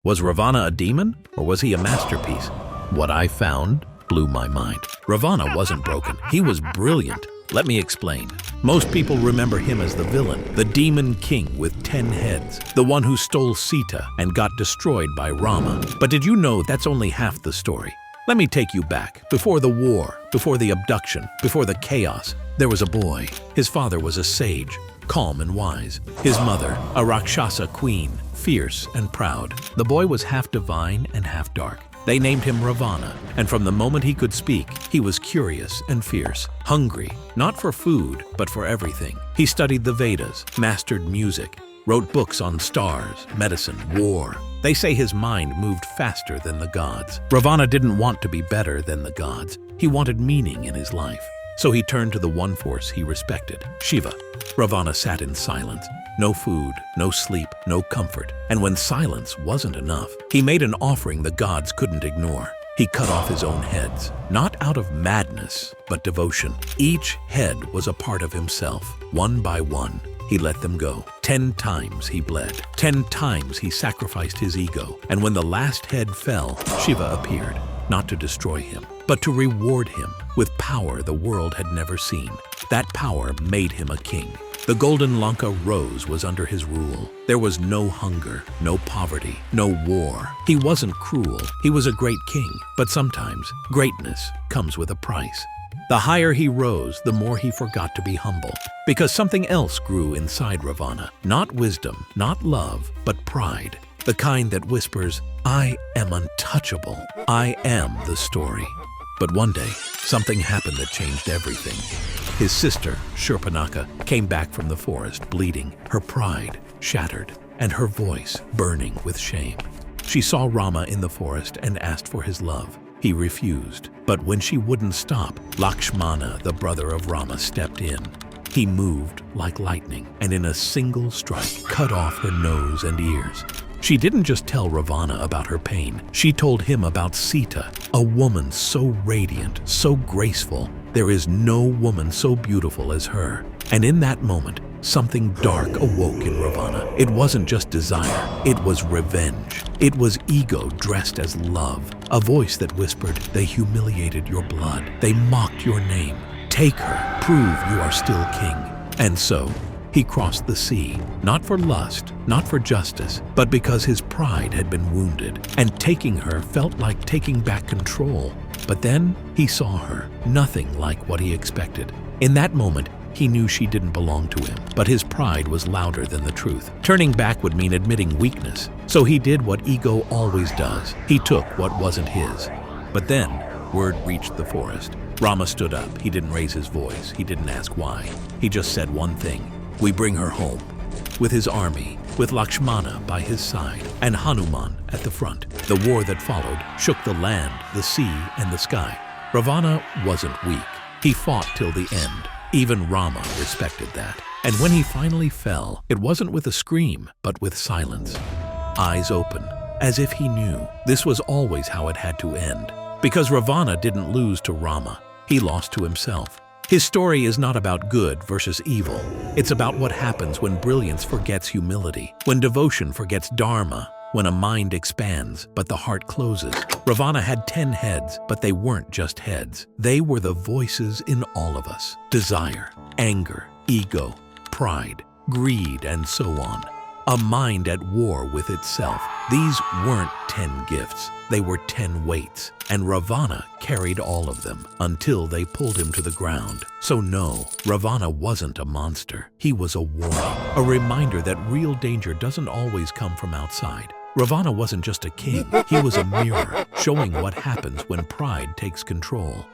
Was Ravana a demon, or was he a masterpiece? What I found blew my mind. Ravana wasn't broken. He was brilliant. Let me explain. Most people remember him as the villain, the demon king with 10 heads, the one who stole Sita and got destroyed by Rama. But did you know that's only half the story? Let me take you back. Before the war, before the abduction, before the chaos, there was a boy. His father was a sage, calm and wise. His mother, a Rakshasa queen, fierce and proud. The boy was half divine and half dark. They named him Ravana, and from the moment he could speak, he was curious and fierce, hungry, not for food, but for everything. He studied the Vedas, mastered music, wrote books on stars, medicine, war. They say his mind moved faster than the gods. Ravana didn't want to be better than the gods. He wanted meaning in his life. So he turned to the one force he respected, Shiva. Ravana sat in silence. No food, no sleep, no comfort. And when silence wasn't enough, he made an offering the gods couldn't ignore. He cut off his own heads, not out of madness, but devotion. Each head was a part of himself. One by one, he let them go. 10 times he bled. 10 times he sacrificed his ego. And when the last head fell, Shiva appeared, not to destroy him, but to reward him with power the world had never seen. That power made him a king. The golden Lanka rose was under his rule. There was no hunger, no poverty, no war. He wasn't cruel. He was a great king. But sometimes greatness comes with a price. The higher he rose, the more he forgot to be humble. Because something else grew inside Ravana. Not wisdom, not love, but pride. The kind that whispers, "I am untouchable. I am the story." But one day, something happened that changed everything. His sister, Shurpanakha, came back from the forest bleeding, her pride shattered, and her voice burning with shame. She saw Rama in the forest and asked for his love. He refused, but when she wouldn't stop, Lakshmana, the brother of Rama, stepped in. He moved like lightning, and in a single strike, cut off her nose and ears. She didn't just tell Ravana about her pain. She told him about Sita, a woman so radiant, so graceful. There is no woman so beautiful as her. And in that moment, something dark awoke in Ravana. It wasn't just desire, it was revenge. It was ego dressed as love. A voice that whispered, "They humiliated your blood. They mocked your name. Take her, prove you are still king." And so, he crossed the sea, not for lust, not for justice, but because his pride had been wounded, and taking her felt like taking back control. But then he saw her, nothing like what he expected. In that moment, he knew she didn't belong to him, but his pride was louder than the truth. Turning back would mean admitting weakness, so he did what ego always does. He took what wasn't his. But then, word reached the forest. Rama stood up. He didn't raise his voice. He didn't ask why. He just said one thing. "We bring her home." With his army, with Lakshmana by his side, and Hanuman at the front. The war that followed shook the land, the sea, and the sky. Ravana wasn't weak. He fought till the end. Even Rama respected that. And when he finally fell, it wasn't with a scream, but with silence. Eyes open, as if he knew this was always how it had to end. Because Ravana didn't lose to Rama, he lost to himself. His story is not about good versus evil. It's about what happens when brilliance forgets humility, when devotion forgets dharma, when a mind expands but the heart closes. Ravana had 10 heads, but they weren't just heads. They were the voices in all of us. Desire, anger, ego, pride, greed, and so on. A mind at war with itself. These weren't 10 gifts. They were 10 weights, and Ravana carried all of them until they pulled him to the ground. So no, Ravana wasn't a monster. He was a warning, a reminder that real danger doesn't always come from outside. Ravana wasn't just a king. He was a mirror, showing what happens when pride takes control.